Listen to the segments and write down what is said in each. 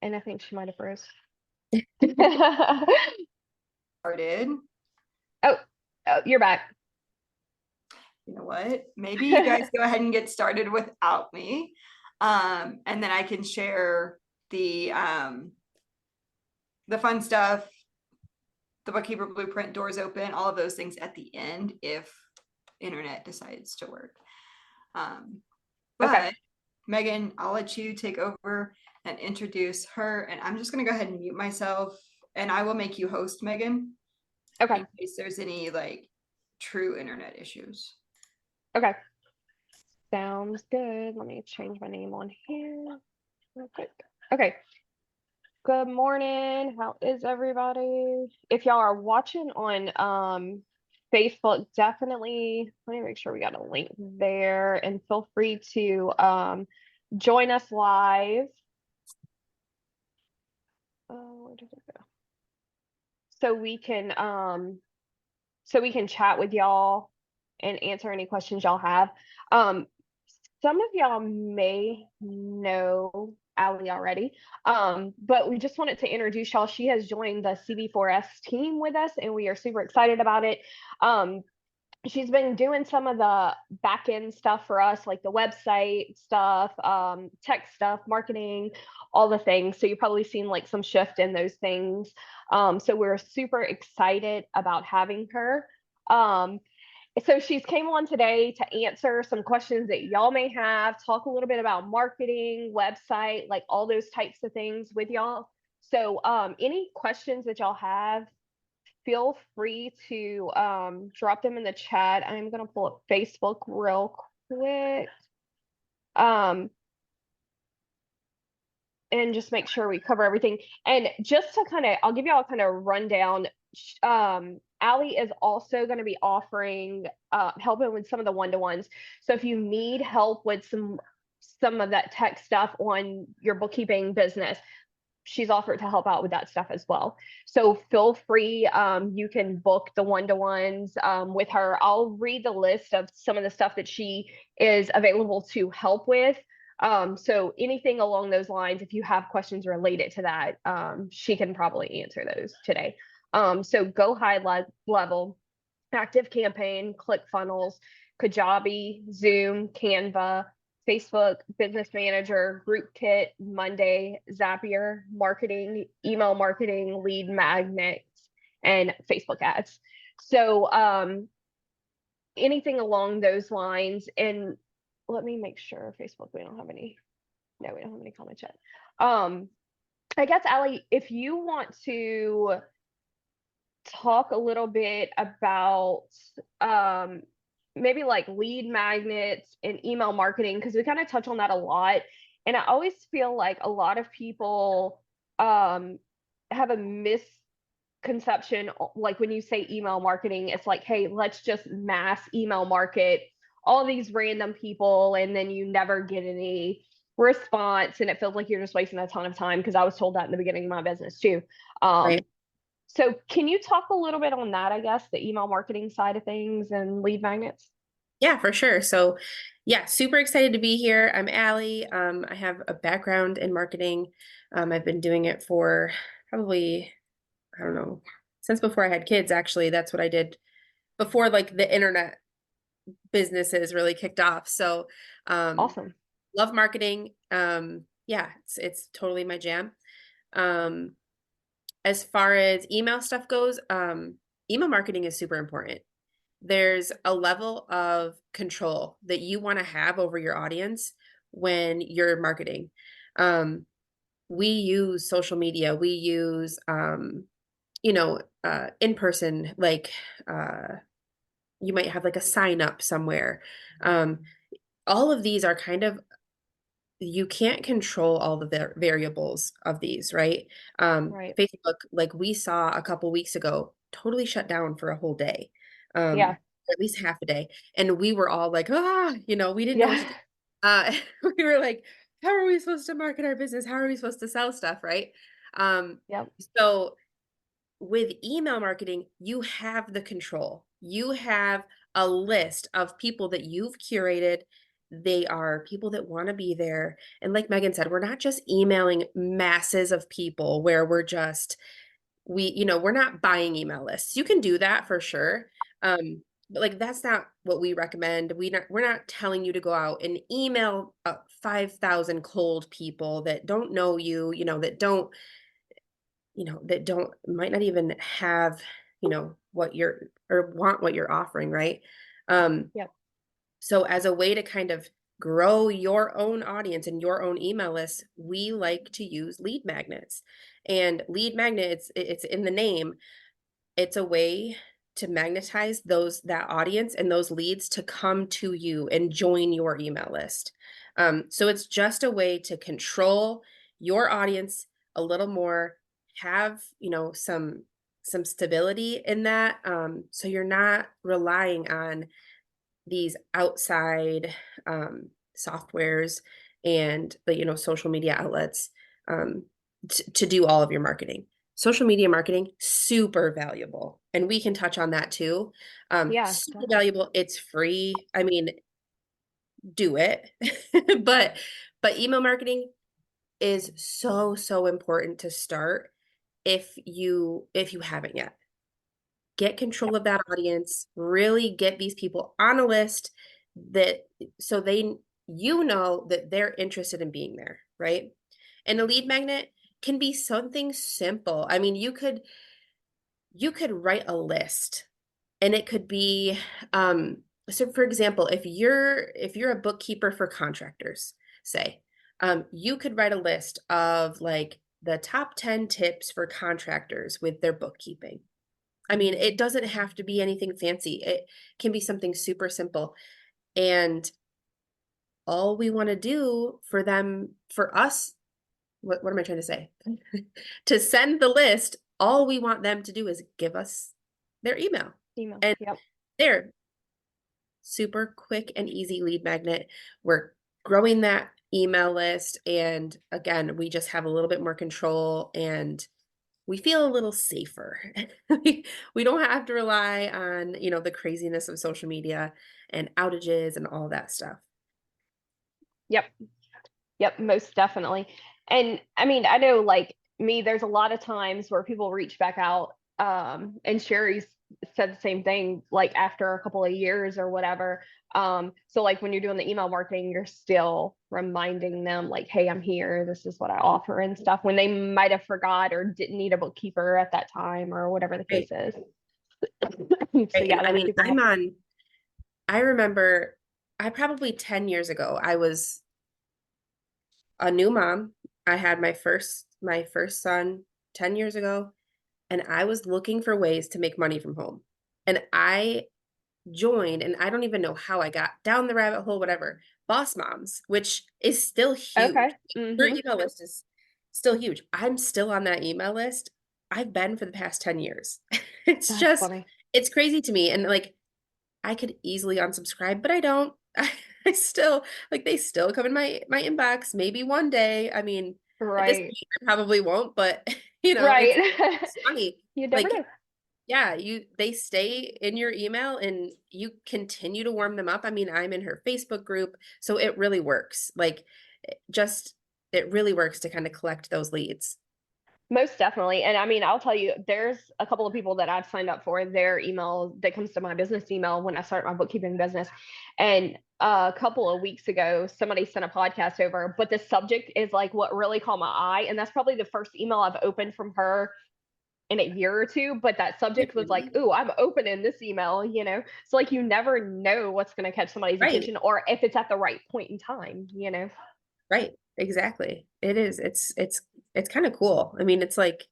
And I think she might have froze. Started. Oh, oh, you're back. You know what? Maybe you guys go ahead and get started without me. And then I can share the fun stuff, the bookkeeper blueprint, doors open, all of those things at the end if internet decides to work. Okay. But Megan, I'll let you take over and introduce her. And I'm just going to go ahead and mute myself and I will make you host, Megan, Okay. in case there's any like true internet issues. Okay. Sounds good. Let me change my name on here real quick. Okay. Good morning. How is everybody? If y'all are watching on Facebook, definitely let me make sure we got a link there and feel free to join us live. Oh, where did it go? So we can chat with y'all and answer any questions y'all have. Um some of y'all may know Allie already, but we just wanted to introduce y'all. She has joined the CB4S team with us, and we are super excited about it. Um, she's been doing some of the back end stuff for us, like the website stuff, tech stuff, marketing, all the things. So you've probably seen like some shift in those things. So we're super excited about having her. Um, so she's came on today to answer some questions that y'all may have, talk a little bit about marketing, website, like all those types of things with y'all. So any questions that y'all have, feel free to drop them in the chat. I'm gonna pull up Facebook real quick. Um, and just make sure we cover everything. And just to kind of, I'll give y'all kind of rundown. Allie is also going to be offering helping with some of the one-to-ones. So if you need help with some of that tech stuff on your bookkeeping business, she's offered to help out with that stuff as well. So feel free. You can book the one-to-ones with her. I'll read the list of some of the stuff that she is available to help with. So anything along those lines, if you have questions related to that, she can probably answer those today. So go high level, Active Campaign, ClickFunnels, Kajabi, Zoom, Canva, Facebook, Business Manager, Group Kit, Monday, Zapier, marketing, email marketing, lead magnets, and Facebook ads. So anything along those lines. And let me make sure Facebook, we don't have any. No, we don't have any comments yet. I guess Allie, if you want to talk a little bit about maybe like lead magnets and email marketing, because we kind of touch on that a lot. And I always feel like a lot of people have a misconception, like when you say email marketing, it's like, hey, let's just mass email market all these random people, and then you never get any response, and it feels like you're just wasting a ton of time, because I was told that in the beginning of my business too. Um, Right. so can you talk a little bit on that, I guess, the email marketing side of things and lead magnets? Yeah, for sure. So, yeah, super excited to be here. I'm Allie. I have a background in marketing. I've been doing it for probably, I don't know, since before I had kids, actually. That's what I did before like the internet businesses really kicked off. So, Awesome. love marketing. Yeah, it's totally my jam. Um, as far as email stuff goes, email marketing is super important. There's a level of control that you want to have over your audience when you're marketing. We use social media, we use, in person, like you might have like a sign up somewhere. Um, all of these are kind of, you can't control all the variables of these, right? Right. Facebook, like we saw a couple weeks ago, totally shut down for a whole day, Yeah. or at least half a day. And we were all like, we didn't know what to Yeah. do. Uh, we were like, how are we supposed to market our business? How are we supposed to sell stuff, right? Um, Yep. so with email marketing, you have the control. You have a list of people that you've curated They are people that want to be there. And like Megan said, we're not just emailing masses of people where we're not buying email lists. You can do that for sure. But like that's not what we recommend. We're not telling you to go out and email 5,000 cold people that don't know you, that don't might not even have, what you're or want what you're offering, right? Um, Yep. so as a way to kind of grow your own audience and your own email list, we like to use lead magnets. And lead magnets, it's in the name, it's a way to magnetize that audience and those leads to come to you and join your email list. So it's just a way to control your audience a little more, have some stability in that. So you're not relying on these outside softwares and the social media outlets to do all of your marketing. Social media marketing, super valuable. And we can touch on that too. Yeah, Super definitely. valuable. It's free. I mean, do it. but email marketing is so, so important to start if you haven't yet. Get control of that audience, really get these people on a list that so that they're interested in being there, right? And a lead magnet can be something simple. I mean, you could write a list and it could be so for example, if you're a bookkeeper for contractors, say, you could write a list of like the top 10 tips for contractors with their bookkeeping. I mean, it doesn't have to be anything fancy. It can be something super simple. And all we want to do for us, what am I trying to say? To send the list, all we want them to do is give us their email. Email. And Yep. they're super quick and easy lead magnet. We're growing that email list. And again, we just have a little bit more control and we feel a little safer. We don't have to rely on, the craziness of social media and outages and all that stuff. Yep. Yep, most definitely. And I mean, I know like me, there's a lot of times where people reach back out, and Sherry's said the same thing, like after a couple of years or whatever. So like when you're doing the email marketing, you're still reminding them like, hey, I'm here, this is what I offer and stuff, when they might have forgot or didn't need a bookkeeper at that time or whatever the case Right. is. So Right. And yeah, I that's mean, super helpful. I remember I probably 10 years ago, I was a new mom. I had my first son 10 years ago, and I was looking for ways to make money from home. And I joined, and I don't even know how I got down the rabbit hole, whatever. Boss Moms, which is still huge. Okay. Your Mm-hmm. email list is still huge. I'm still on that email list. I've been for the past 10 years. It's That's just, funny. it's crazy to me. And like, I could easily unsubscribe, but I don't. I still like they still come in my inbox. Maybe one day. I mean, at this Right. point, I probably won't, but Right. it's funny. You never Like, know. yeah, they stay in your email and you continue to warm them up. I mean, I'm in her Facebook group, so it really works. Like, it really works to kind of collect those leads. Most definitely. And I mean, I'll tell you, there's a couple of people that I've signed up for their email that comes to my business email when I start my bookkeeping business. And a couple of weeks ago, somebody sent a podcast over, but the subject is like what really caught my eye. And that's probably the first email I've opened from her in a year or two. But that subject was like, Really? ooh, I'm opening this email. So like you never know what's going to catch somebody's Right, attention or if it's at the right point in time. right, exactly. It is. It's kind of cool. I mean, it's like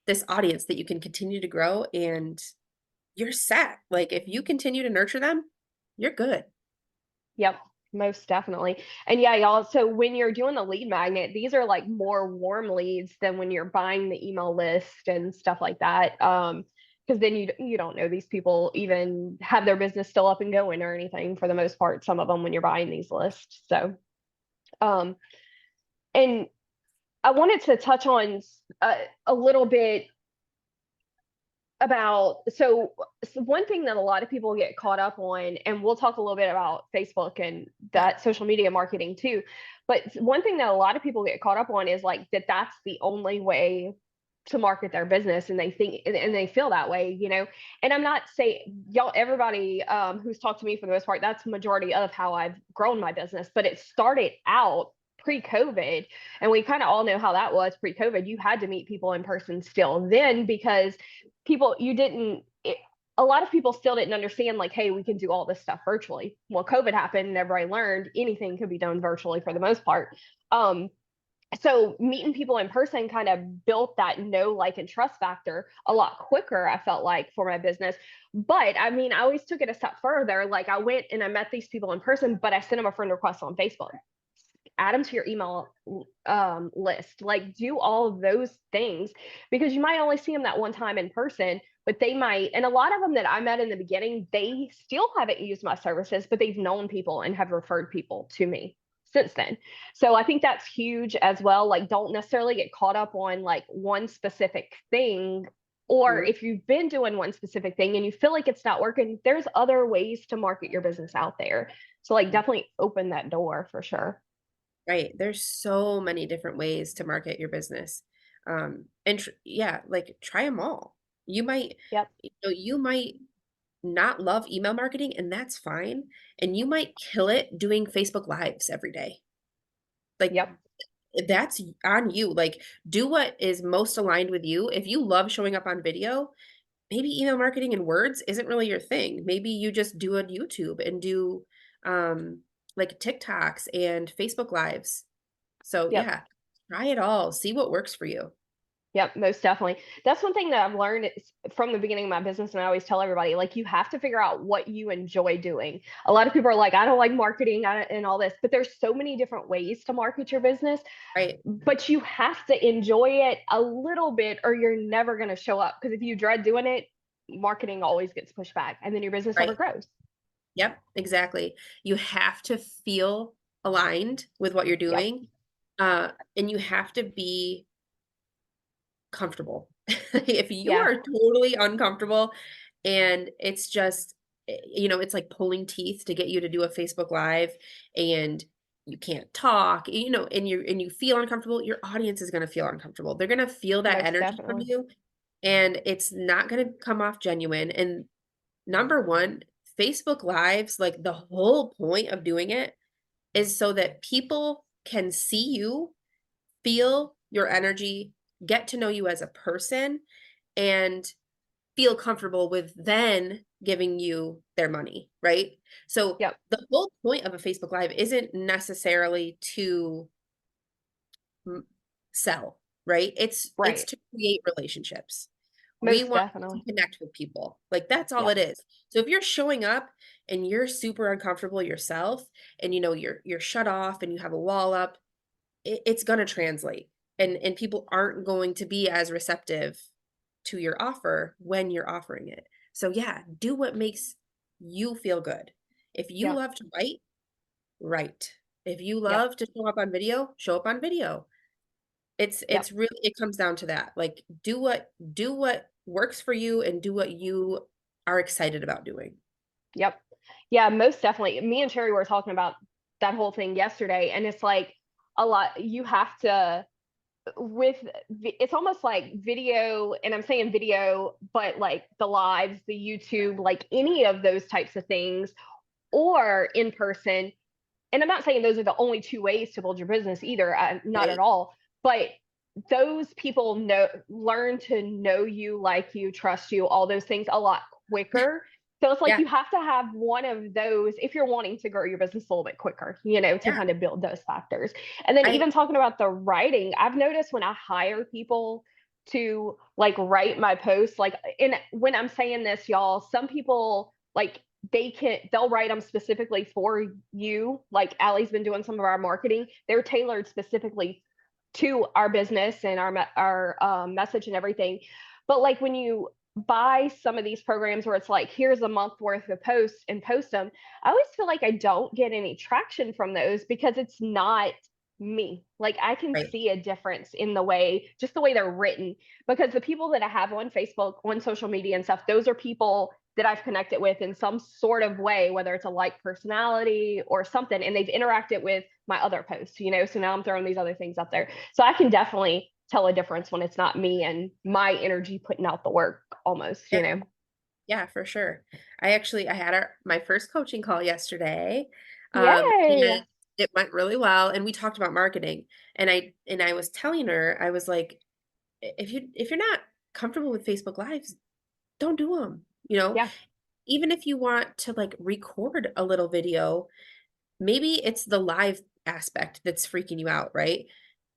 this audience that you can continue to grow and you're set. Like if you continue to nurture them, you're good. Yep, most definitely. And yeah, y'all, so when you're doing the lead magnet, these are like more warm leads than when you're buying the email list and stuff like that. Because then you don't know these people even have their business still up and going or anything for the most part, some of them when you're buying these lists. So, um, and I wanted to touch on a little bit. so one thing that a lot of people get caught up on, and we'll talk a little bit about Facebook and that social media marketing too, but one thing that a lot of people get caught up on is like that's the only way to market their business, and they think and they feel that way, you know. And I'm not saying y'all, everybody who's talked to me for the most part, that's the majority of how I've grown my business, but it started out pre-COVID, and we kind of all know how that was pre-COVID. You had to meet people in person still then, because a lot of people still didn't understand, like, hey, we can do all this stuff virtually. Well, COVID happened and everybody learned anything could be done virtually for the most part. So meeting people in person kind of built that know, like, and trust factor a lot quicker, I felt like, for my business. But I mean, I always took it a step further. Like, I went and I met these people in person, but I sent them a friend request on Facebook, add them to your email list, like, do all of those things, because you might only see them that one time in person, but they might. And a lot of them that I met in the beginning, they still haven't used my services, but they've known people and have referred people to me since then. So I think that's huge as well. Like, don't necessarily get caught up on like one specific thing, or if you've been doing one specific thing and you feel like it's not working, there's other ways to market your business out there. So like, definitely open that door for sure. Right. There's so many different ways to market your business. And yeah, like try them all. You might, Yep. you might not love email marketing, and that's fine. And you might kill it doing Facebook Lives every day. Like Yep. that's on you. Like do what is most aligned with you. If you love showing up on video, maybe email marketing and words isn't really your thing. Maybe you just do a YouTube and do like TikToks and Facebook Lives. So Yep. yeah, try it all. See what works for you. Yep, most definitely. That's one thing that I've learned from the beginning of my business. And I always tell everybody, like, you have to figure out what you enjoy doing. A lot of people are like, I don't like marketing and all this, but there's so many different ways to market your business. Right. But you have to enjoy it a little bit, or you're never going to show up. Because if you dread doing it, marketing always gets pushed back, and then your business never Right. grows. Yep, exactly. You have to feel aligned with what you're Yep. doing. And you have to be comfortable. If you Yeah. are totally uncomfortable and it's just, it's like pulling teeth to get you to do a Facebook Live and you can't talk, and you feel uncomfortable, your audience is going to feel uncomfortable. They're going to feel that Most energy from definitely. you, and it's not going to come off genuine. And number one, Facebook Lives, like the whole point of doing it is so that people can see you, feel your energy, get to know you as a person, and feel comfortable with then giving you their money, right? So Yep. the whole point of a Facebook Live isn't necessarily to sell, right? It's Right. to create relationships. We Most want to definitely. connect with people. Like that's all Yep. it is. So if you're showing up and you're super uncomfortable yourself and you're shut off and you have a wall up, it's going to translate. And people aren't going to be as receptive to your offer when you're offering it. So yeah, do what makes you feel good. If you Yep. love to write. If you Yep. love to show up on video, show up on video. Yep. It's really, it comes down to that. Like do what works for you and do what you are excited about doing. Yep. Yeah, most definitely. Me and Sherry were talking about that whole thing yesterday, and it's like a lot. You have to, it's almost like video, and I'm saying video, but like the lives, the YouTube, like any of those types of things, or in person. And I'm not saying those are the only two ways to build your business either, not at Right. all. But those people learn to know you, like you, trust you, all those things a lot quicker. So it's like Yeah. you have to have one of those if you're wanting to grow your business a little bit quicker, to Yeah. kind of build those factors. And then I even talking about the writing, I've noticed when I hire people to like write my posts, like, and when I'm saying this, y'all, some people like they'll write them specifically for you. Like Allie's been doing some of our marketing. They're tailored specifically to our business and our message and everything. But like when you buy some of these programs where it's like, here's a month worth of posts and post them, I always feel like I don't get any traction from those because it's not me. Like I can Right. see a difference in the way, just the way they're written. Because the people that I have on Facebook, on social media and stuff, those are people that I've connected with in some sort of way, whether it's a like personality or something, and they've interacted with my other posts, you know. So now I'm throwing these other things up there. So I can definitely tell a difference when it's not me and my energy putting out the work almost, you Yeah. know. Yeah, for sure. I had my first coaching call yesterday. Yay. And it went really well, and we talked about marketing. And I was telling her, I was like, if you're not comfortable with Facebook Lives, don't do them. You know, Yeah. even if you want to like record a little video, maybe it's the live aspect that's freaking you out, right?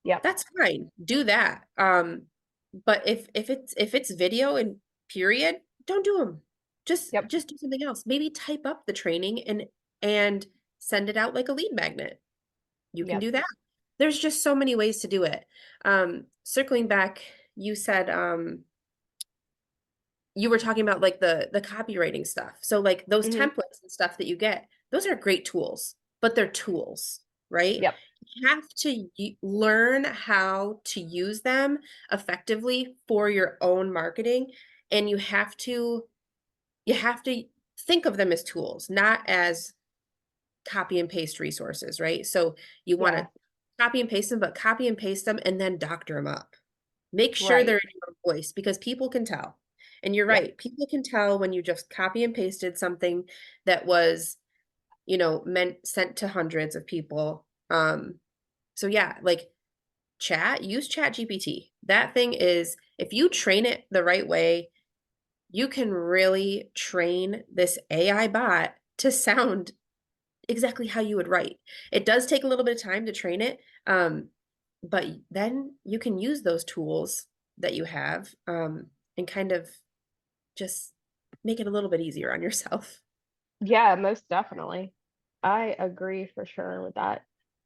Yep. That's fine. Do that. But if it's video and period, don't do them. Yep. Just do something else. Maybe type up the training and send it out like a lead magnet. You can Yep. do that. There's just so many ways to do it. Circling back, you said you were talking about like the copywriting stuff. So like those Hmm. templates and stuff that you get, those are great tools, but they're tools, right? Yep. You have to learn how to use them effectively for your own marketing, and you have to think of them as tools, not as copy and paste resources, right? So you want Yeah. to copy and paste them, but copy and paste them and then doctor them up. Make sure they're Right. in your voice because people can tell. And you're Yep. right. People can tell when you just copy and pasted something that was, meant sent to hundreds of people. So yeah, like use Chat GPT. That thing is, if you train it the right way, you can really train this AI bot to sound exactly how you would write. It does take a little bit of time to train it, but then you can use those tools that you have, and kind of just make it a little bit easier on yourself. Yeah, most definitely. I agree for sure with that.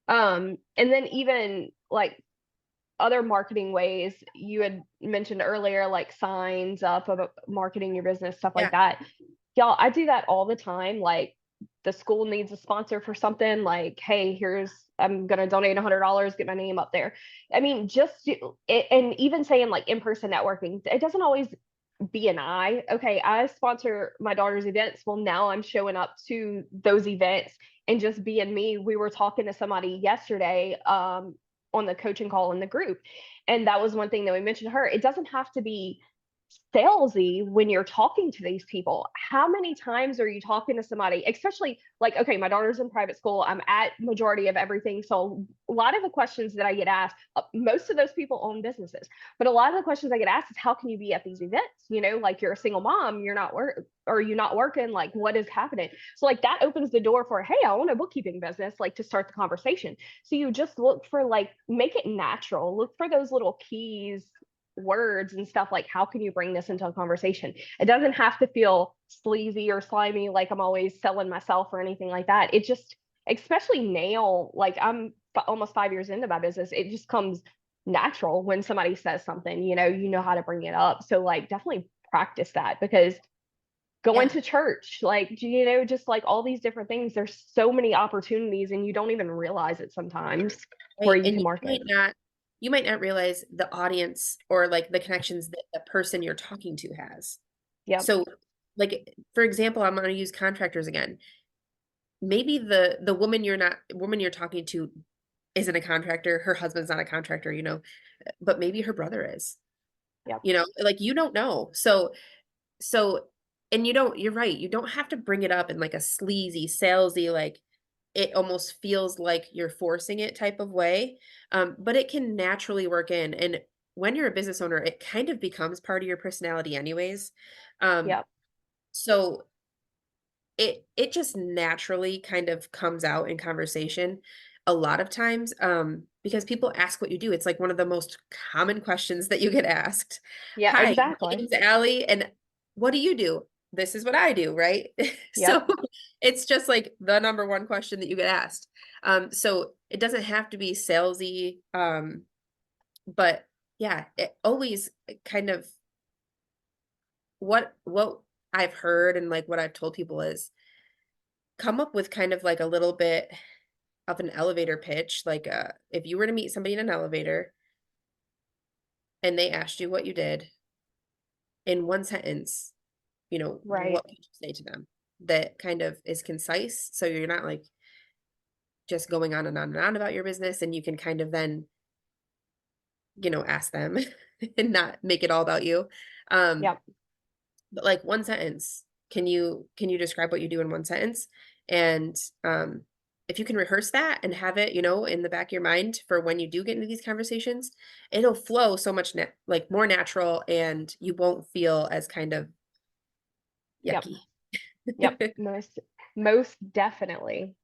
And then even like other marketing ways you had mentioned earlier, like signs up about marketing your business, stuff like Yeah, that. Y'all, I do that all the time. Like the school needs a sponsor for something, like, hey, I'm gonna donate $100, get my name up there. I mean, and even saying like in-person networking, it doesn't always be an I. Okay, I sponsor my daughter's events. Well, now I'm showing up to those events and just being me. We were talking to somebody yesterday on the coaching call in the group, and that was one thing that we mentioned to her. It doesn't have to be salesy when you're talking to these people. How many times are you talking to somebody, especially like, okay, my daughter's in private school, I'm at majority of everything, so a lot of the questions that I get asked, most of those people own businesses, but a lot of the questions I get asked is, how can you be at these events, you know, like you're a single mom, you're not working, like what is happening? So like that opens the door for, hey, I own a bookkeeping business, like to start the conversation. So you just look for, like, make it natural, look for those little keys, words and stuff, like how can you bring this into a conversation? It doesn't have to feel sleazy or slimy, like I'm always selling myself or anything like that. It just, especially now, like I'm almost 5 years into my business, it just comes natural when somebody says something, you know how to bring it up. So like definitely practice that, because going yeah. to church, like, just like all these different things, there's so many opportunities and you don't even realize it sometimes where Right. you And can market. you might not realize the audience or like the connections that the person you're talking to has. Yep. So, like for example, I'm going to use contractors again. Maybe the woman you're talking to isn't a contractor, her husband's not a contractor, but maybe her brother is. Yep. Like you don't know. So and you're right, you don't have to bring it up in like a sleazy, salesy, like it almost feels like you're forcing it type of way. But it can naturally work in. And when you're a business owner, it kind of becomes part of your personality anyways. Um, Yep. so it just naturally kind of comes out in conversation a lot of times, because people ask what you do. It's like one of the most common questions that you get asked. Yeah, Hi, my exactly. name's Allie, and what do you do? This is what I do, right? Yep. So it's just like the number one question that you get asked. So it doesn't have to be salesy, but yeah, it always kind of what I've heard and like what I've told people is come up with kind of like a little bit of an elevator pitch, like if you were to meet somebody in an elevator and they asked you what you did in one sentence, you know, Right. what could you say to them that kind of is concise? So you're not like just going on and on and on about your business, and you can kind of then, you know, ask them and not make it all about you. Um, Yep. but like one sentence, can you describe what you do in one sentence? And if you can rehearse that and have it, you know, in the back of your mind for when you do get into these conversations, it'll flow so much like more natural, and you won't feel as kind of Yep. yucky. Yep. Most definitely.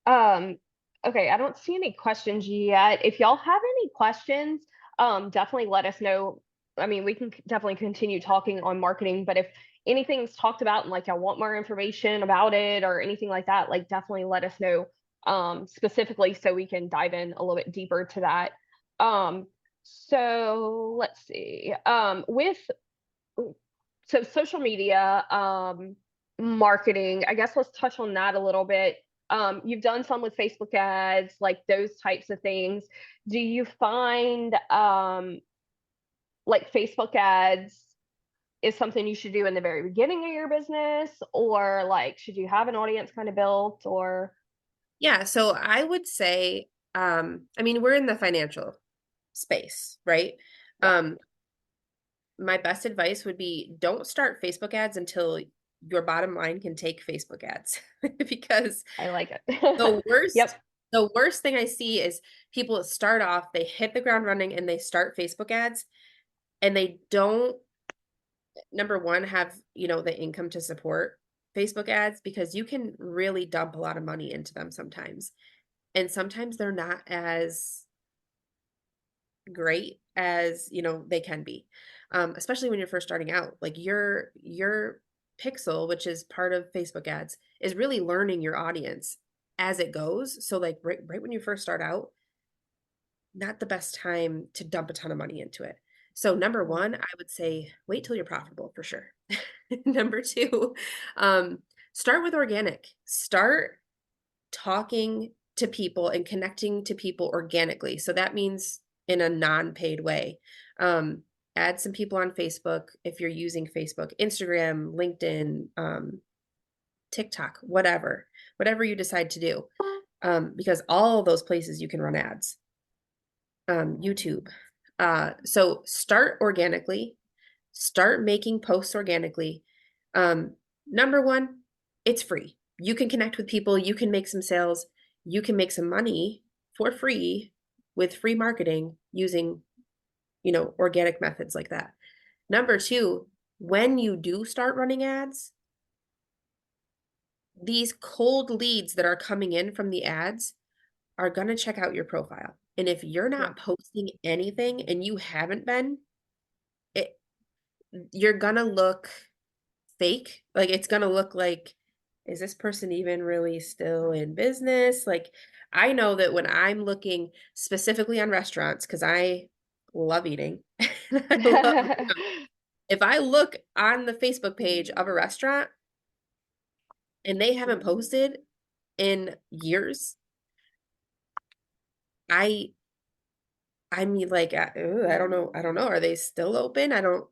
Um, okay, I don't see any questions yet. If y'all have any questions, definitely let us know. I mean, we can definitely continue talking on marketing, but if anything's talked about and like y'all want more information about it or anything like that, like definitely let us know specifically so we can dive in a little bit deeper to that. So let's see. With so social media marketing, I guess let's touch on that a little bit. You've done some with Facebook ads, like those types of things. Do you find like Facebook ads is something you should do in the very beginning of your business, or like should you have an audience kind of built, or Yeah, so I would say, I mean, we're in the financial space, right? yeah, Um, my best advice would be don't start Facebook ads until your bottom line can take Facebook ads because I like the it. worst Yep. the worst thing I see is people that start off, they hit the ground running and they start Facebook ads and they don't, number one, have, you know, the income to support Facebook ads because you can really dump a lot of money into them sometimes. And sometimes they're not as great as, you know, they can be. Especially when you're first starting out. Like your pixel, which is part of Facebook ads, is really learning your audience as it goes. So like right when you first start out, not the best time to dump a ton of money into it. So number Mm, one, I would say wait till you're profitable for sure. Number two, start with organic. Start talking to people and connecting to people organically. So that means in a non-paid way. Add some people on Facebook if you're using Facebook, Instagram, LinkedIn, TikTok, whatever you decide to do. Because all those places you can run ads. YouTube. So start organically, start making posts organically. Um, Number one, it's free. You can connect with people, you can make some sales, you can make some money for free with free marketing using, you know, organic methods like that. Number two, when you do start running ads, these cold leads that are coming in from the ads are going to check out your profile. And if you're yeah. not posting anything and you haven't been, it you're gonna look fake. Like it's gonna look like, is this person even really still in business? Like I know that when I'm looking specifically on restaurants, because I love eating. I love, if I look on the Facebook page of a restaurant and they haven't posted in years, I I mean like ooh, I don't know. Are they still open? I don't,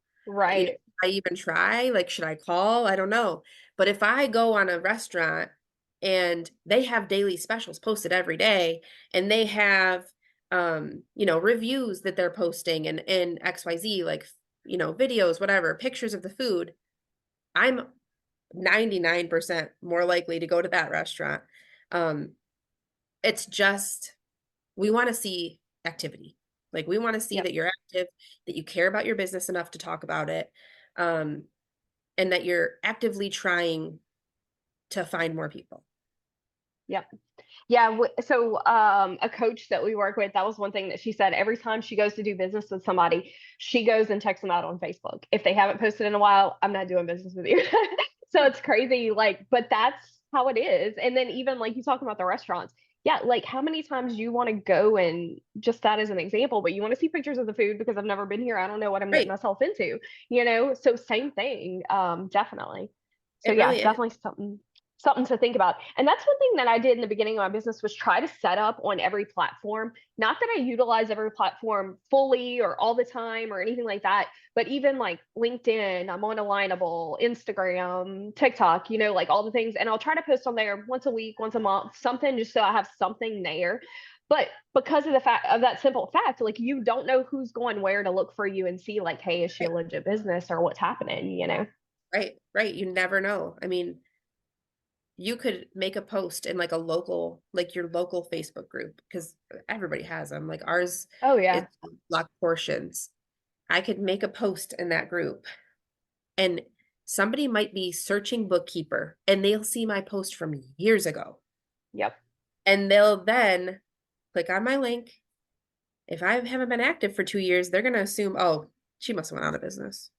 you know, Right. I even try, like, should I call? I don't know. But if I go on a restaurant and they have daily specials posted every day and they have, you know, reviews that they're posting and XYZ, like, you know, videos, whatever, pictures of the food, I'm 99% more likely to go to that restaurant. Um, it's just, we want to see activity. Like we want to see Yep. that you're active, that you care about your business enough to talk about it, um, and that you're actively trying to find more people. Yep. Yeah, so a coach that we work with, that was one thing that she said every time she goes to do business with somebody, she goes and checks them out on Facebook. If they haven't posted in a while, I'm not doing business with you. So it's crazy, like, but that's how it is. And then even like you talking about the restaurants, yeah, like how many times do you want to go and just that as an example, but you want to see pictures of the food because I've never been here. I don't know what I'm getting Right. myself into, you know? So same thing, definitely. So It yeah, really is. definitely something. something to think about. And that's one thing that I did in the beginning of my business was try to set up on every platform. Not that I utilize every platform fully or all the time or anything like that, but even like LinkedIn, I'm on Alignable, Instagram, TikTok, like all the things. And I'll try to post on there once a week, once a month, something just so I have something there. But because of the fact of that simple fact, like you don't know who's going where to look for you and see like, hey, is she a legit business or what's happening? Right. You never know. I mean, you could make a post in like your local Facebook group, because everybody has them. Like ours, Oh yeah. it's Block Portions. I could make a post in that group, and somebody might be searching bookkeeper and they'll see my post from years ago. Yep. And they'll then click on my link. If I haven't been active for 2 years, they're going to assume, oh, she must have went out of business.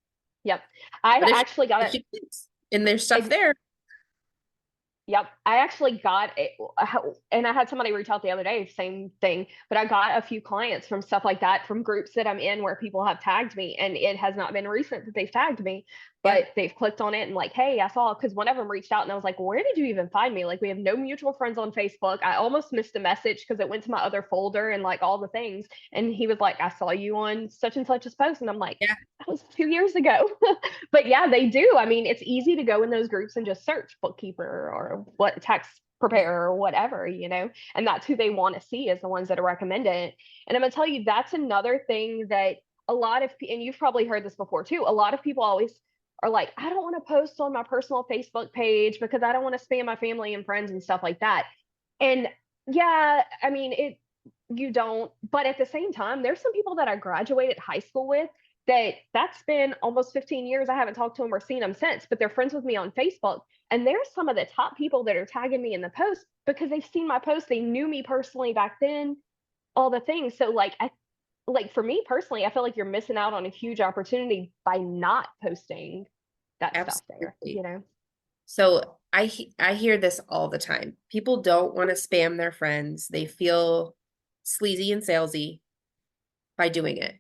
Yep. I But actually got if it. she clicks and there's stuff there. Yep. I actually got it. And I had somebody reach out the other day, same thing, but I got a few clients from stuff like that from groups that I'm in where people have tagged me. And it has not been recent that they've tagged me, but they've clicked on it and like, hey, I saw, because one of them reached out and I was like, where did you even find me? Like, we have no mutual friends on Facebook. I almost missed a message because it went to my other folder and like all the things. And he was like, I saw you on such and such's post. And I'm like, Yeah. that was 2 years ago. But yeah, they do. I mean, it's easy to go in those groups and just search bookkeeper or what tax preparer or whatever, and that's who they want to see is the ones that are recommended. And I'm gonna tell you, that's another thing that a lot of, and you've probably heard this before too, a lot of people always are like, I don't want to post on my personal Facebook page because I don't want to spam my family and friends and stuff like that. And yeah, I mean, you don't, but at the same time, there's some people that I graduated high school with that's been almost 15 years. I haven't talked to them or seen them since, but they're friends with me on Facebook. And there's some of the top people that are tagging me in the post because they've seen my post. They knew me personally back then, all the things. So like for me personally, I feel like you're missing out on a huge opportunity by not posting that stuff there, Absolutely. So I hear this all the time. People don't want to spam their friends. They feel sleazy and salesy by doing it.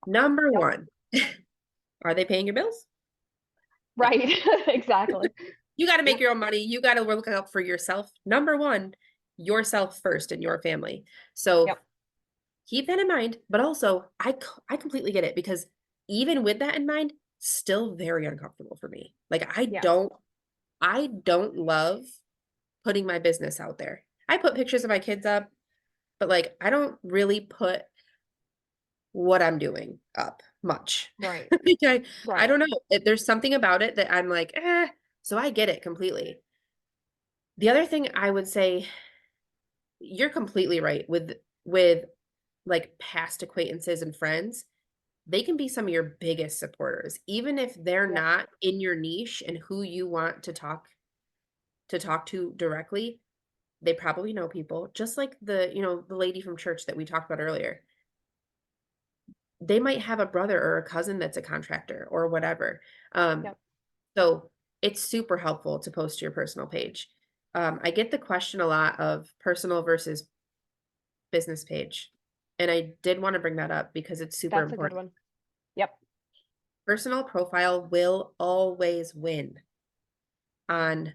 Number one, are they paying your bills? Right. Exactly. You got to make your own money. You got to look out for yourself. Number one, yourself first and your family. So keep that in mind. But also, I completely get it, because even with that in mind, still very uncomfortable for me. Like I don't love putting my business out there. I put pictures of my kids up, but like I don't really put what I'm doing up much. Right. I don't know. There's something about it that I'm like, so I get it completely. The other thing I would say, you're completely right with like past acquaintances and friends. They can be some of your biggest supporters, even if they're not in your niche and who you want to talk to directly. They probably know people, just like the lady from church that we talked about earlier. They might have a brother or a cousin that's a contractor or whatever. So it's super helpful to post to your personal page. I get the question a lot of personal versus business page. And I did want to bring that up because it's super That's important. a good one. Yep. Personal profile will always win on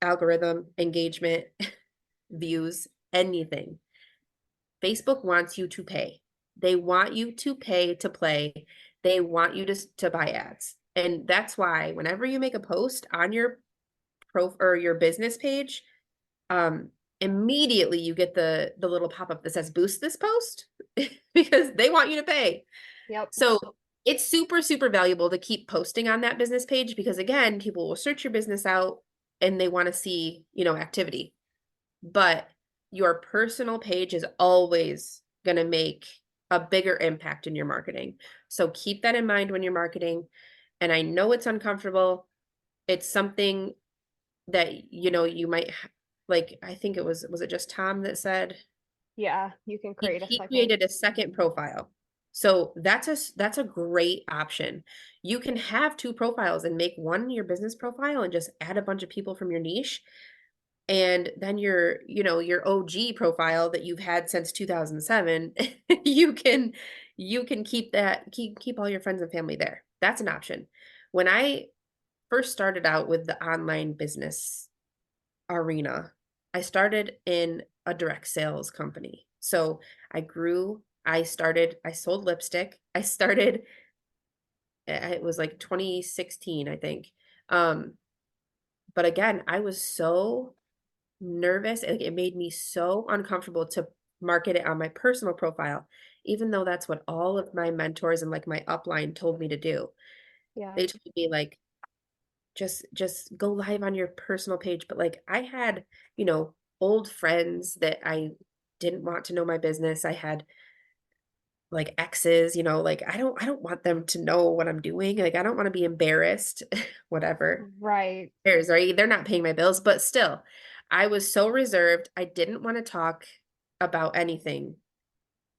algorithm, engagement, views, anything. Facebook wants you to pay. They want you to pay to play. They want you to buy ads. And that's why whenever you make a post on your or your business page, immediately you get the little pop-up that says boost this post because they want you to pay. Yep. So it's super, super valuable to keep posting on that business page, because again, people will search your business out and they want to see, activity. But your personal page is always going to make a bigger impact in your marketing. So keep that in mind when you're marketing. And I know it's uncomfortable. It's something that, you might like, I think was it just Tom that said? Yeah, you can create He created a second profile. So that's a great option. You can have two profiles and make one your business profile and just add a bunch of people from your niche. And then your OG profile that you've had since 2007, you can keep all your friends and family there. That's an option. When I first started out with the online business arena, I started in a direct sales company. So I grew, I sold lipstick. I started, it was like 2016, I think. Um, but again, I was so nervous. It made me so uncomfortable to market it on my personal profile, even though that's what all of my mentors and like my upline told me to do. Yeah. They told me like, just go live on your personal page. But like I had, you know, old friends that I didn't want to know my business. I had like exes, you know, like I don't want them to know what I'm doing. Like I don't want to be embarrassed, whatever. Right. Cares, right? They're not paying my bills, but still, I was so reserved. I didn't want to talk about anything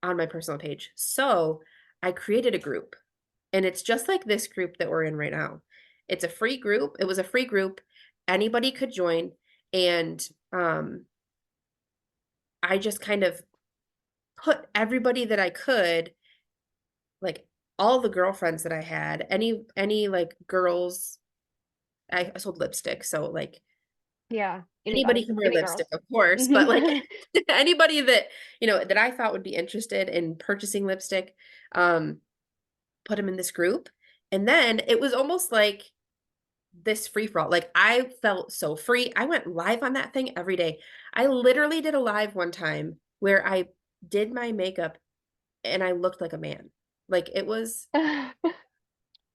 on my personal page. So I created a group, and it's just like this group that we're in right now. It's a free group. It was a free group. Anybody could join. And I just kind of put everybody that I could, like all the girlfriends that I had, any like girls, I sold lipstick. So like Yeah. anybody Anybody, can wear any lipstick, girls. of course, but like anybody that, you know, that I thought would be interested in purchasing lipstick, um, put them in this group. And then it was almost like this free for all. Like I felt so free. I went live on that thing every day. I literally did a live one time where I did my makeup and I looked like a man. Like it was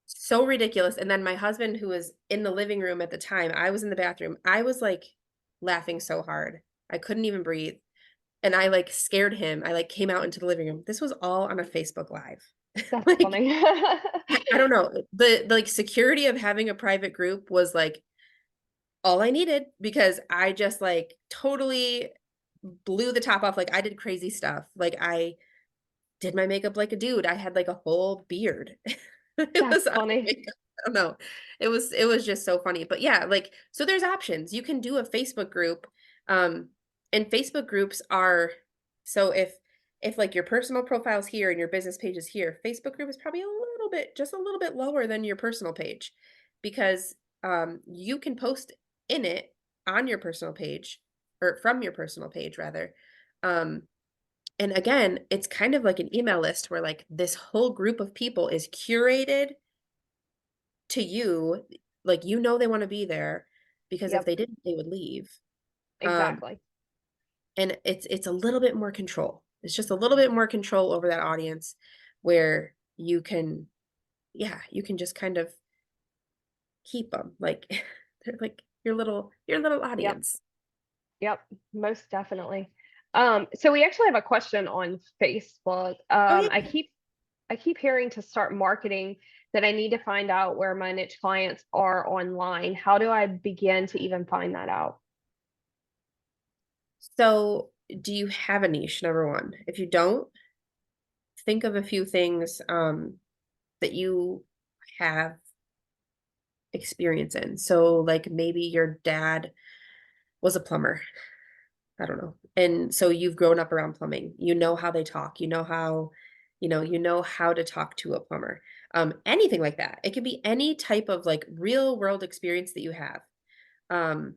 so ridiculous. And then my husband, who was in the living room at the time, I was in the bathroom. I was like laughing so hard. I couldn't even breathe. And I like scared him. I like came out into the living room. This was all on a Facebook Live. That's Like funny. I don't know. The like security of having a private group was like all I needed because I just like totally blew the top off. Like I did crazy stuff. Like I did my makeup like a dude. I had like a whole beard. It That's was eye funny. makeup. I don't know. It was just so funny. But yeah, like so there's options. You can do a Facebook group. Um and Facebook groups are so if like your personal profile's here and your business page is here, Facebook group is probably a little bit just a little bit lower than your personal page because you can post in it on your personal page or from your personal page rather. Um and again, it's kind of like an email list where like this whole group of people is curated to you, like you know they want to be there because if Yep. they didn't, they would leave. Um, Exactly. and it's a little bit more control. It's just a little bit more control over that audience where you can, yeah, you can just kind of keep them like they're like your little Yep. audience. Yep. Most definitely. So we actually have a question on Facebook. Oh I keep hearing to start marketing that I need to find out where my niche clients are online. How do I begin to even find that out? so do you have a niche, number one? If you don't, think of a few things that you have experience in. So like maybe your dad was a plumber. I don't know. And so you've grown up around plumbing. You know how they talk. You know how to talk to a plumber. Anything like that. It could be any type of like real world experience that you have. Um,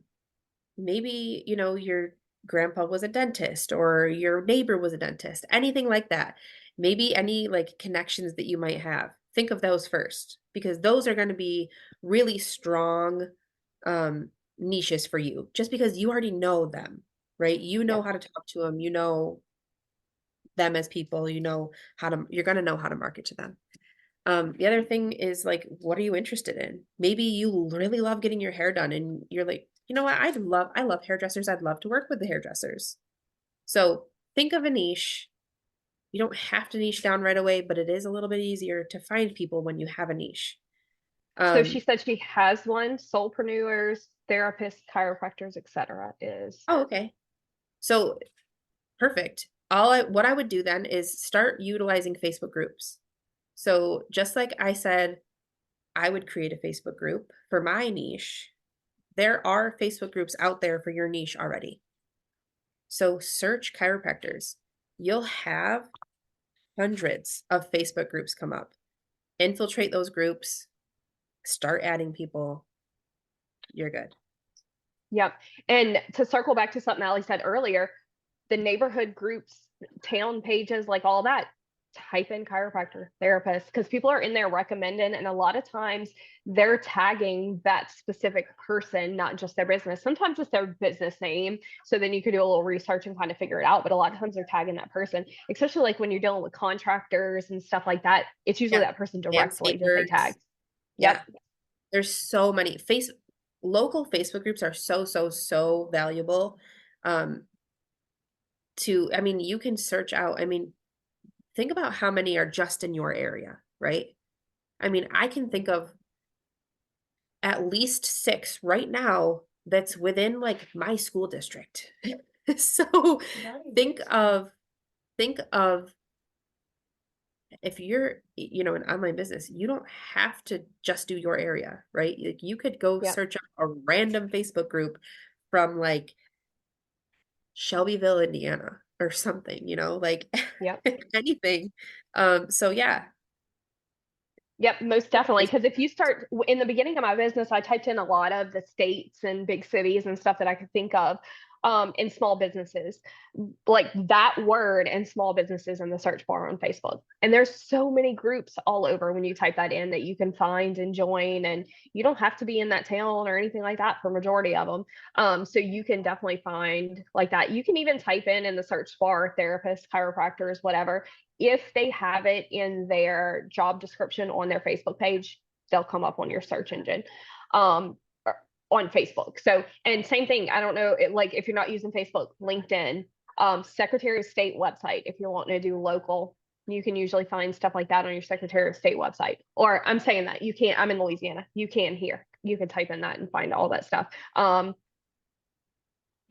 maybe, your grandpa was a dentist or your neighbor was a dentist, anything like that. Maybe any like connections that you might have. Think of those first because those are going to be really strong um niches for you just because you already know them, right? You know Yep. how to talk to them, you know them as people, you're going to know how to market to them. The other thing is like, what are you interested in? Maybe you really love getting your hair done and you're like, you know what? I love hairdressers. I'd love to work with the hairdressers. So think of a niche. You don't have to niche down right away, but it is a little bit easier to find people when you have a niche. So she Um, said she has one, solopreneurs, therapists, chiropractors, etc. is oh, okay. So perfect. What I would do then is start utilizing Facebook groups. So just like I said, I would create a Facebook group for my niche. There are Facebook groups out there for your niche already. So search chiropractors. You'll have hundreds of Facebook groups come up. Infiltrate those groups, start adding people, you're good. Yep. And to circle back to something Ali said earlier, the neighborhood groups, town pages, like all that, type in chiropractor, therapist, because people are in there recommending, and a lot of times they're tagging that specific person, not just their business. Sometimes it's their business name. So then you could do a little research and kind of figure it out. But a lot of times they're tagging that person, especially like when you're dealing with contractors and stuff like that. It's usually that person directly that they tag. Landscapers. Yeah. Yep. There's so many local Facebook groups are so valuable. I mean, you can search out, I mean, think about how many are just in your area, right? I mean, I can think of at least 6 right now that's within like my school district. So think of if you're, an online business, you don't have to just do your area, right? Like you could go Yep. search up a random Facebook group from like Shelbyville, Indiana or something, like Yep. anything. So yeah. Yep, most definitely. Because if you start in the beginning of my business, I typed in a lot of the states and big cities and stuff that I could think of, in small businesses, like that word and small businesses in the search bar on Facebook. And there's so many groups all over when you type that in that you can find and join, and you don't have to be in that town or anything like that for majority of them. So you can definitely find like that. You can even type in the search bar therapists, chiropractors, whatever. If they have it in their job description on their Facebook page, they'll come up on your search engine. On Facebook. So, and same thing, I don't know, like if you're not using Facebook, LinkedIn, Secretary of State website, if you're wanting to do local, you can usually find stuff like that on your Secretary of State website. Or I'm saying that you can't, I'm in Louisiana, you can here. You can type in that and find all that stuff.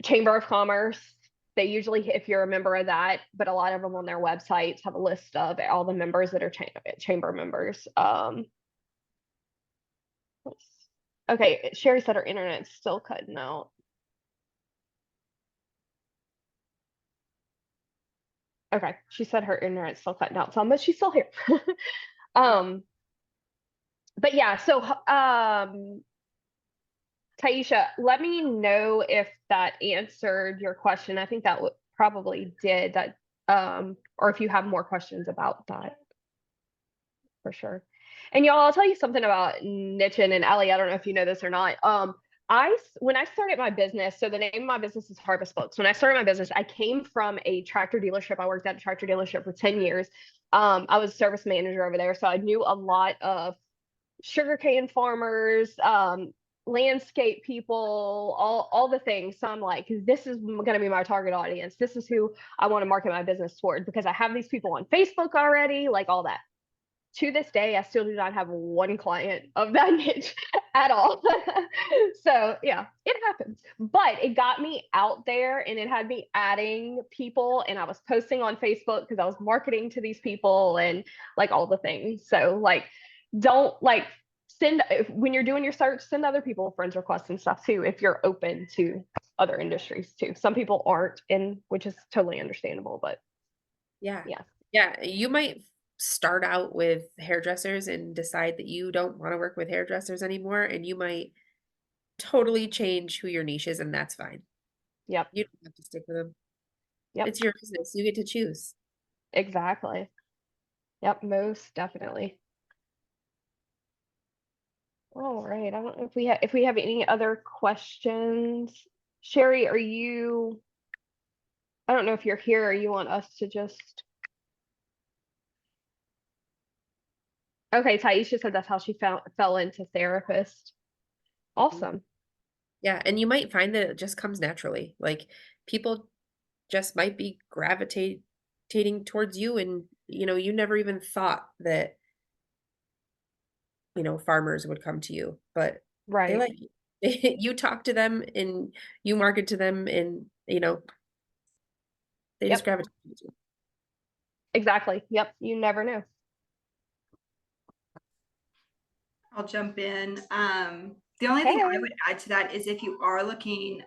Chamber of Commerce, they usually, if you're a member of that, but a lot of them on their websites have a list of all the members that are chamber members. Okay, Sherry said her internet's still cutting out. Okay, she said her internet's still cutting out some, but she's still here. But yeah, so Taisha, let me know if that answered your question. I think that probably did that, or if you have more questions about that, for sure. And y'all, I'll tell you something about niching, and Allie, I don't know if you know this or not. When I started my business, so the name of my business is Harvest Books. When I started my business, I came from a tractor dealership. I worked at a tractor dealership for 10 years. I was a service manager over there, so I knew a lot of sugarcane farmers, landscape people, all the things. So I'm like, this is going to be my target audience. This is who I want to market my business toward, because I have these people on Facebook already, like all that. To this day, I still do not have one client of that niche at all. So yeah, it happens, but it got me out there and it had me adding people, and I was posting on Facebook because I was marketing to these people and like all the things. So like, don't like when you're doing your search, send other people friends requests and stuff too, if you're open to other industries too. Some people aren't, and which is totally understandable, but Yeah. yeah, You might start out with hairdressers and decide that you don't want to work with hairdressers anymore, and you might totally change who your niche is, and that's fine. Yep. You don't have to stick with them. Yep. It's your business. You get to choose. Exactly. Yep, most definitely. All right. I don't know if we have any other questions. Sherry, I don't know if you're here or you want us to just. Okay, Taisha said that's how she fell into therapist. Awesome. Yeah, and you might find that it just comes naturally. Like people just might be gravitating towards you, and you never even thought that farmers would come to you, but they Right. like you. You talk to them and you market to them, and they just Yep. gravitate towards you. Exactly. Yep. You never know. I'll jump in. The only thing I would add to that is if you are looking,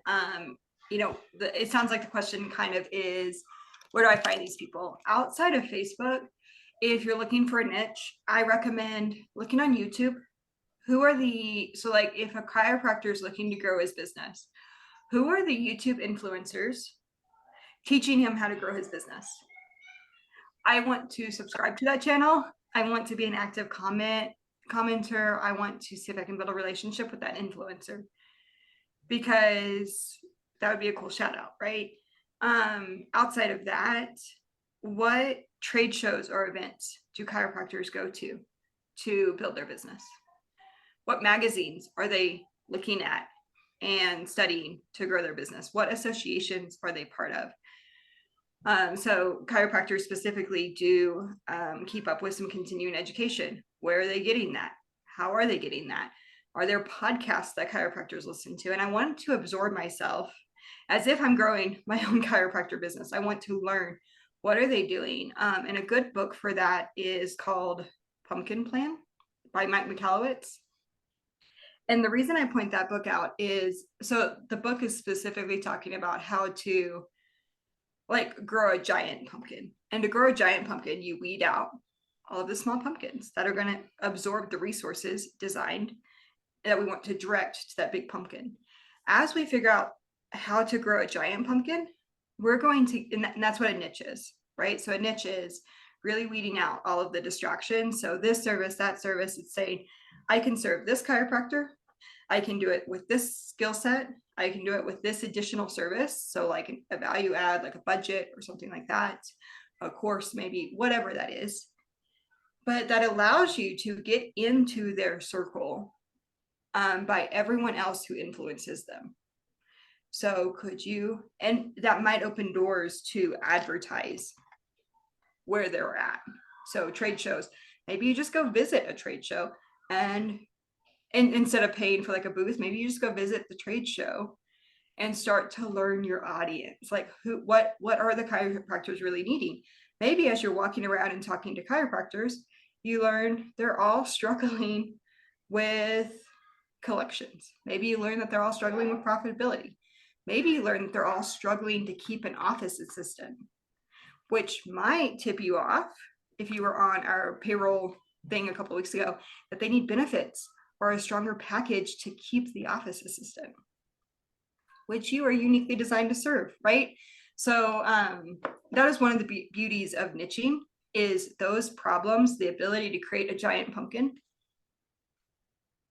it sounds like the question kind of is, where do I find these people? Outside of Facebook, if you're looking for a niche, I recommend looking on YouTube. so like if a chiropractor is looking to grow his business, who are the YouTube influencers teaching him how to grow his business? I want to subscribe to that channel. I want to be an active commenter. I want to see if I can build a relationship with that influencer, because that would be a cool shout out, right? Outside of that, what trade shows or events do chiropractors go to build their business? What magazines are they looking at and studying to grow their business? What associations are they part of? So chiropractors specifically do keep up with some continuing education. Where are they getting that? How are they getting that? Are there podcasts that chiropractors listen to? And I want to absorb myself as if I'm growing my own chiropractor business. I want to learn, what are they doing? And a good book for that is called Pumpkin Plan by Mike Michalowicz. And the reason I point that book out is, so the book is specifically talking about how to like grow a giant pumpkin. And to grow a giant pumpkin, you weed out all of the small pumpkins that are going to absorb the resources designed that we want to direct to that big pumpkin. As we figure out how to grow a giant pumpkin, we're going to, and that's what a niche is, right? So a niche is really weeding out all of the distractions. So this service, that service, it's saying, I can serve this chiropractor. I can do it with this skill set. I can do it with this additional service. So like a value add, like a budget or something like that, a course, maybe whatever that is. But that allows you to get into their circle by everyone else who influences them. So could you, and that might open doors to advertise where they're at. So trade shows, maybe you just go visit a trade show, and instead of paying for like a booth, maybe you just go visit the trade show and start to learn your audience. Like what are the chiropractors really needing? Maybe as you're walking around and talking to chiropractors, you learn they're all struggling with collections. Maybe you learn that they're all struggling with profitability. Maybe you learn that they're all struggling to keep an office assistant, which might tip you off if you were on our payroll thing a couple of weeks ago, that they need benefits or a stronger package to keep the office assistant, which you are uniquely designed to serve, right? So that is one of the beauties of niching, is those problems, the ability to create a giant pumpkin.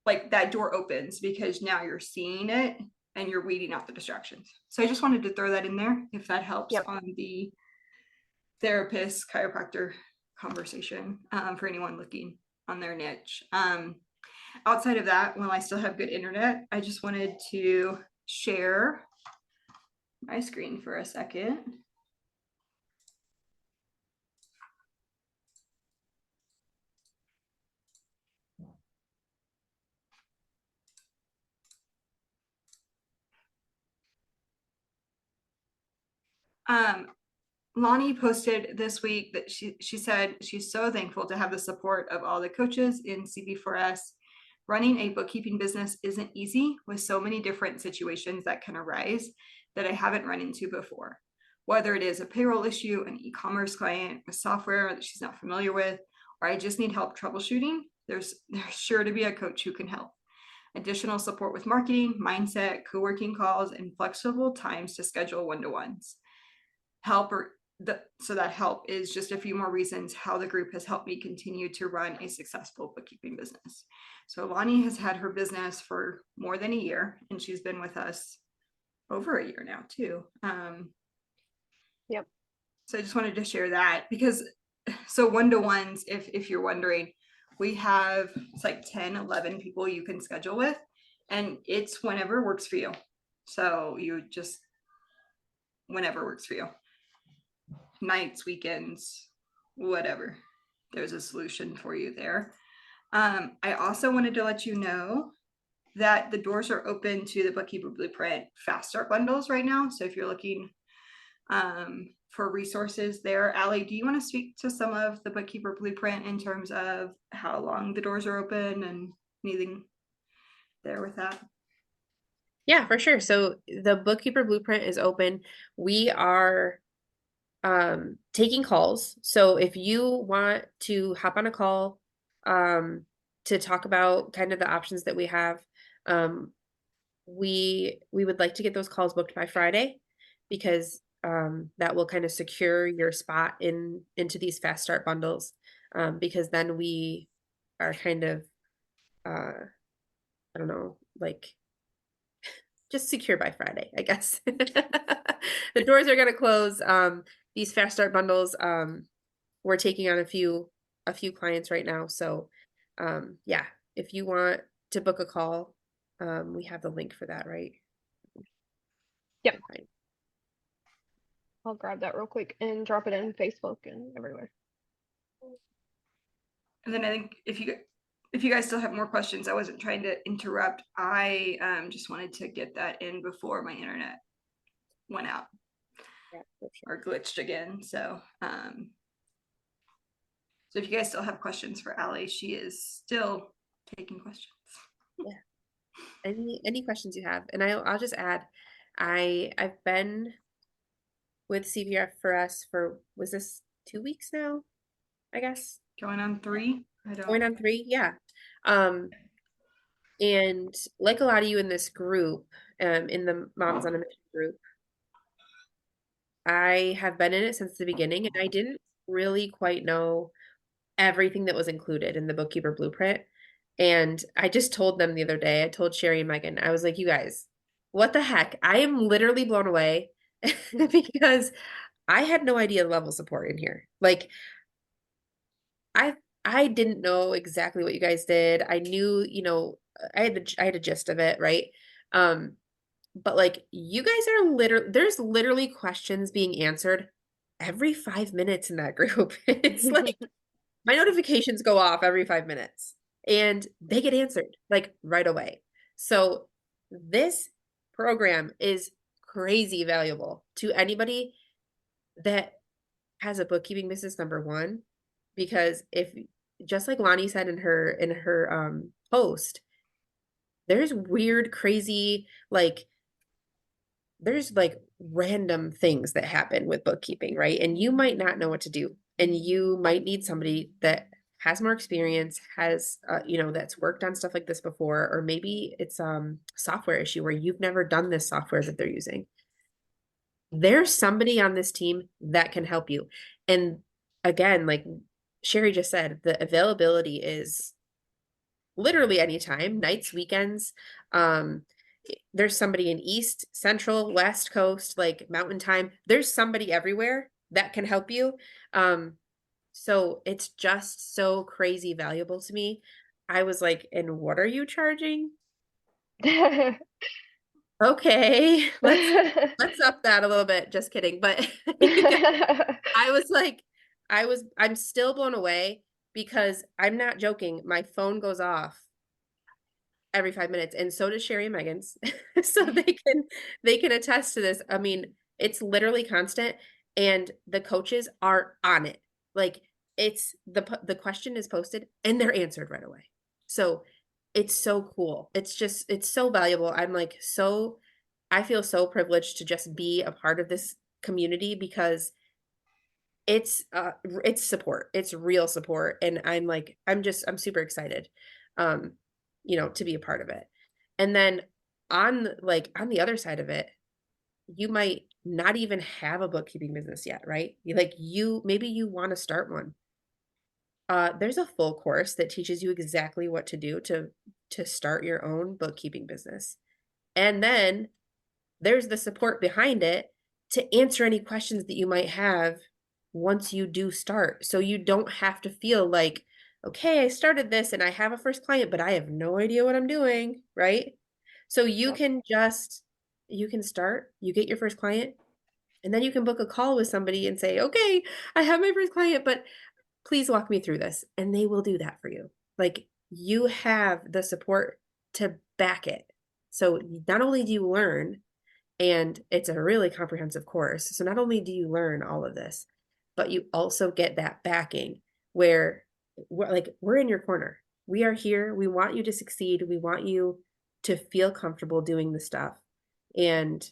Like that door opens because now you're seeing it and you're weeding out the distractions. So I just wanted to throw that in there, if that helps on the therapist chiropractor conversation for anyone looking on their niche. Outside of that, while I still have good internet, I just wanted to share my screen for a second. Lonnie posted this week that she said she's so thankful to have the support of all the coaches in CB4S. Running a bookkeeping business isn't easy, with so many different situations that can arise that I haven't run into before. Whether it is a payroll issue, an e-commerce client, a software that she's not familiar with, or I just need help troubleshooting, there's sure to be a coach who can help. Additional support with marketing, mindset, co-working calls, and flexible times to schedule one-to-ones. So that help is just a few more reasons how the group has helped me continue to run a successful bookkeeping business. So Lonnie has had her business for more than a year, and she's been with us over a year now too. Yep. So I just wanted to share that, because so one-to-ones, if you're wondering, we have, it's like 10, 11 people you can schedule with, and it's whenever works for you. So you just, whenever works for you. Nights, weekends, whatever, there's a solution for you there. I also wanted to let you know that the doors are open to the Bookkeeper Blueprint Fast Start bundles right now. So if you're looking for resources there, Allie, do you want to speak to some of the Bookkeeper Blueprint in terms of how long the doors are open and anything there with that? Yeah, for sure. So the Bookkeeper Blueprint is open. We are taking calls. So if you want to hop on a call, to talk about kind of the options that we have. Um, we would like to get those calls booked by Friday because that will kind of secure your spot into these fast start bundles. Because then we are kind of I don't know, like just secure by Friday, I guess. The doors are gonna close. These fast start bundles, we're taking on a few clients right now. So yeah, if you want to book a call, we have the link for that, right? Yep. Okay. I'll grab that real quick and drop it in Facebook and everywhere. And then I think if you guys still have more questions, I wasn't trying to interrupt. I just wanted to get that in before my internet went out Yeah, for sure. or glitched again. So so if you guys still have questions for Allie, she is still taking questions. Yeah. Any questions you have, and I'll just add, I've been with CVF for us for, was this 2 weeks now? I guess Going on 3. going on 3. Yeah. And like a lot of you in this group, in the Moms on a Mission group, I have been in it since the beginning, and I didn't really quite know everything that was included in the Bookkeeper Blueprint. And I just told them the other day, I told Sherry and Megan, I was like, you guys, what the heck? I am literally blown away because I had no idea level support in here. Like, I I didn't know exactly what you guys did. I knew, I had a gist of it, right? Um, but like you guys are there's literally questions being answered every 5 minutes in that group. It's like my notifications go off every 5 minutes and they get answered like right away. So this program is crazy valuable to anybody that has a bookkeeping business, number one, because if, just like Lonnie said in her post, there's weird, crazy, like there's like random things that happen with bookkeeping, right? And you might not know what to do. And you might need somebody that has more experience, has that's worked on stuff like this before, or maybe it's software issue where you've never done this software that they're using. There's somebody on this team that can help you. And again, like Sherry just said, the availability is literally anytime, nights, weekends. There's somebody in East, Central, West Coast, like Mountain Time. There's somebody everywhere that can help you. So it's just so crazy valuable to me. I was like, and what are you charging? Okay, let's up that a little bit. Just kidding. But I was like, I'm still blown away because I'm not joking. My phone goes off every 5 minutes, and so does Sherry and Megan's. So they can attest to this. I mean, it's literally constant, and the coaches are on it. Like it's the question is posted and they're answered right away. So it's so cool. It's so valuable. I'm like I feel so privileged to just be a part of this community because it's support. It's real support. And I'm super excited, um, to be a part of it. And then on the other side of it, you might not even have a bookkeeping business yet, right? Maybe you want to start one. There's a full course that teaches you exactly what to do to start your own bookkeeping business. And then there's the support behind it to answer any questions that you might have once you do start. So you don't have to feel like, okay, I started this and I have a first client, but I have no idea what I'm doing, right? So you can start, you get your first client, and then you can book a call with somebody and say, okay, I have my first client, but please walk me through this. And they will do that for you. Like you have the support to back it. So not only do you learn, and it's a really comprehensive course. So not only do you learn all of this, but you also get that backing where we're in your corner. We are here. We want you to succeed. We want you to feel comfortable doing the stuff. And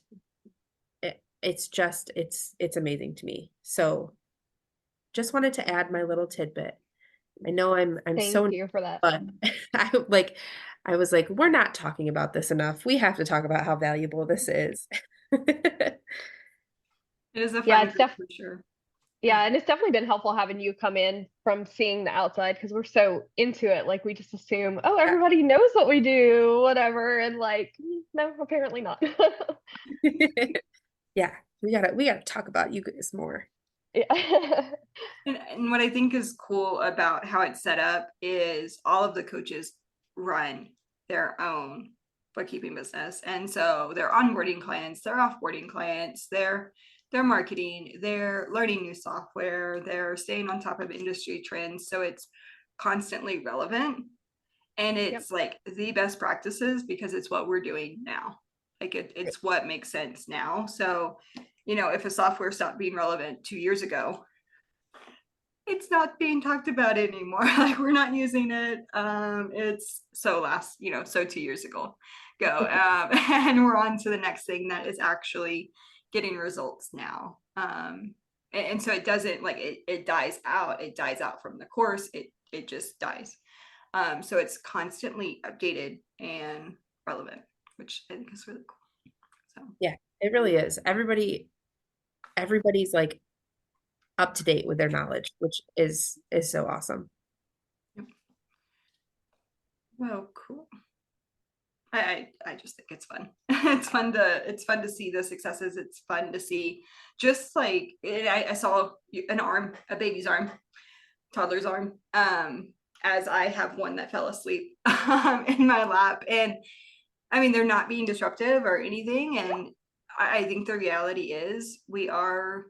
it's amazing to me. So just wanted to add my little tidbit I know I'm Thank so, you for that. but I was like, we're not talking about this enough. We have to talk about how valuable this is. It is a Yeah, fun group for sure. yeah, and it's definitely been helpful having you come in from seeing the outside because we're so into it. Like we just assume, oh, Yeah. everybody knows what we do, whatever, and like, no, apparently not. Yeah, we gotta talk about you guys more. Yeah. And what I think is cool about how it's set up is all of the coaches run their own bookkeeping business. And so they're onboarding clients, they're offboarding clients, they're marketing, they're learning new software, they're staying on top of industry trends. So it's constantly relevant. And Yep. it's like the best practices because it's what we're doing now. Like it's what makes sense now. So, if a software stopped being relevant 2 years ago, it's not being talked about anymore. Like we're not using it. It's so 2 years ago. And we're on to the next thing that is actually getting results now. And so it doesn't like it dies out. It dies out from the course. It just dies. So it's constantly updated and relevant, which I think is really cool. So Yeah, it really is. Everybody's like up to date with their knowledge, which is so awesome. yep. Well, cool. I just think it's fun. It's fun to see the successes. It's fun to see just like I saw an arm, a baby's arm, toddler's arm, as I have one that fell asleep in my lap. And I mean, they're not being disruptive or anything. And I think the reality is we are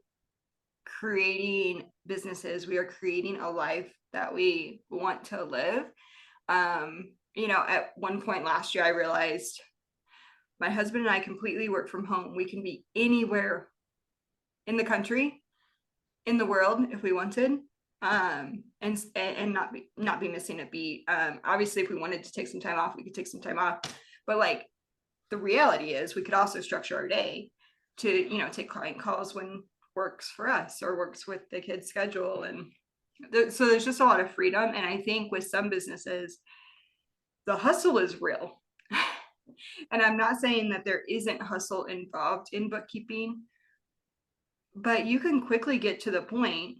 creating businesses. We are creating a life that we want to live. At one point last year, I realized my husband and I completely work from home. We can be anywhere in the country, in the world, if we wanted, and not be missing a beat. Obviously, if we wanted to take some time off, we could take some time off. But like the reality is, we could also structure our day to take client calls when works for us or works with the kids' schedule, and so there's just a lot of freedom. And I think with some businesses, the hustle is real. And I'm not saying that there isn't hustle involved in bookkeeping, but you can quickly get to the point,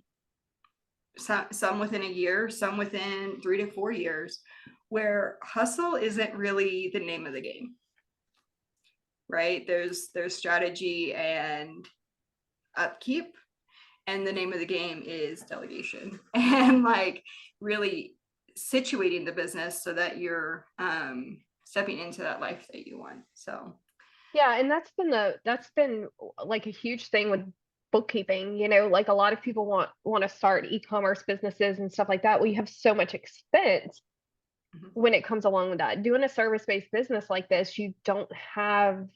some within a year, some within 3 to 4 years, where hustle isn't really the name of the game, right? There's strategy and upkeep, and the name of the game is delegation and like really situating the business so that you're stepping into that life that you want. So Yeah, and that's been like a huge thing with bookkeeping, like a lot of people want to start e-commerce businesses and stuff like that. We have so much expense when it comes along with that. Doing a service-based business like this, you don't have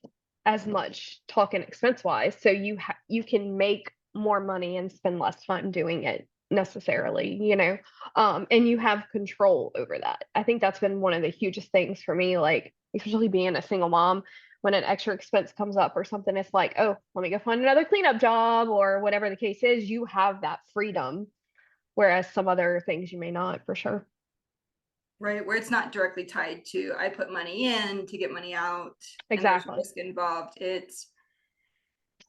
as much talking expense wise. So you can make more money and spend less time doing it necessarily, and you have control over that. I think that's been one of the hugest things for me, like especially being a single mom. When an extra expense comes up or something, it's like, oh, let me go find another cleanup job or whatever the case is. You have that freedom, whereas some other things you may not, for sure. right, where it's not directly tied to I put money in to get money out and there's Exactly. risk involved.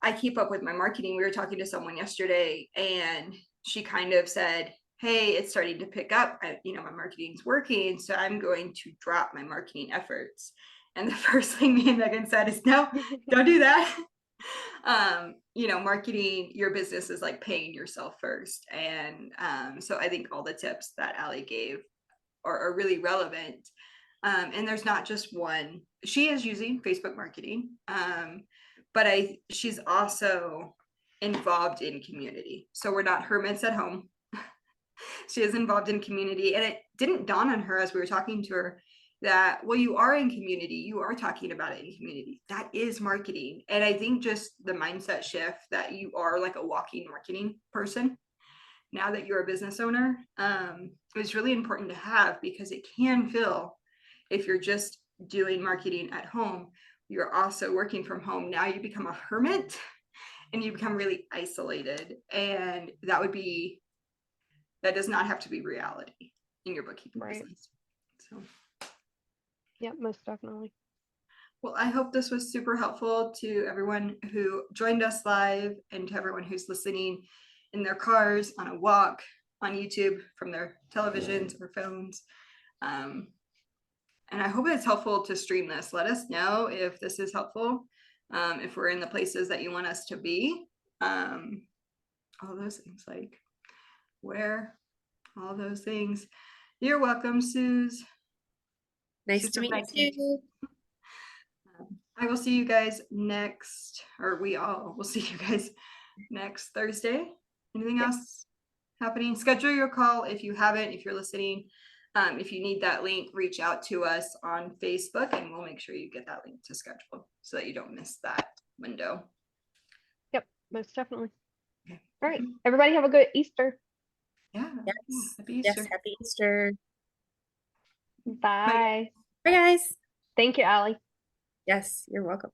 I keep up with my marketing. We were talking to someone yesterday and she kind of said, hey, it's starting to pick up. My marketing's working, so I'm going to drop my marketing efforts. And the first thing me and Megan said is, no, don't do that. Marketing your business is like paying yourself first. And so I think all the tips that Allie gave are really relevant. And there's not just one. She is using Facebook marketing, but she's also involved in community. So we're not hermits at home. She is involved in community, and it didn't dawn on her as we were talking to her that, well, you are in community, you are talking about it in community, that is marketing. And I think just the mindset shift that you are like a walking marketing person now that you're a business owner is really important to have, because it can feel, if you're just doing marketing at home, you're also working from home, now you become a hermit and you become really isolated, and that does not have to be reality. in your bookkeeping Right. business. So. Yep, most definitely. Well, I hope this was super helpful to everyone who joined us live and to everyone who's listening in their cars, on a walk, on YouTube, from their televisions or phones. And I hope it's helpful to stream this. Let us know if this is helpful, if we're in the places that you want us to be. All those things, like where, all those things. You're welcome, Suze. Nice to meet you too. I will see you guys next, or we all will see you guys next Thursday. Anything else happening? Schedule your call if you haven't, if you're listening. If you need that link, reach out to us on Facebook and we'll make sure you get that link to schedule so that you don't miss that window. Yep, most definitely. Okay. All right. Everybody have a good Easter. Yeah. Yes. Happy Easter. Yes, happy Easter. Bye. Bye, guys. Thank you, Allie. Yes, you're welcome.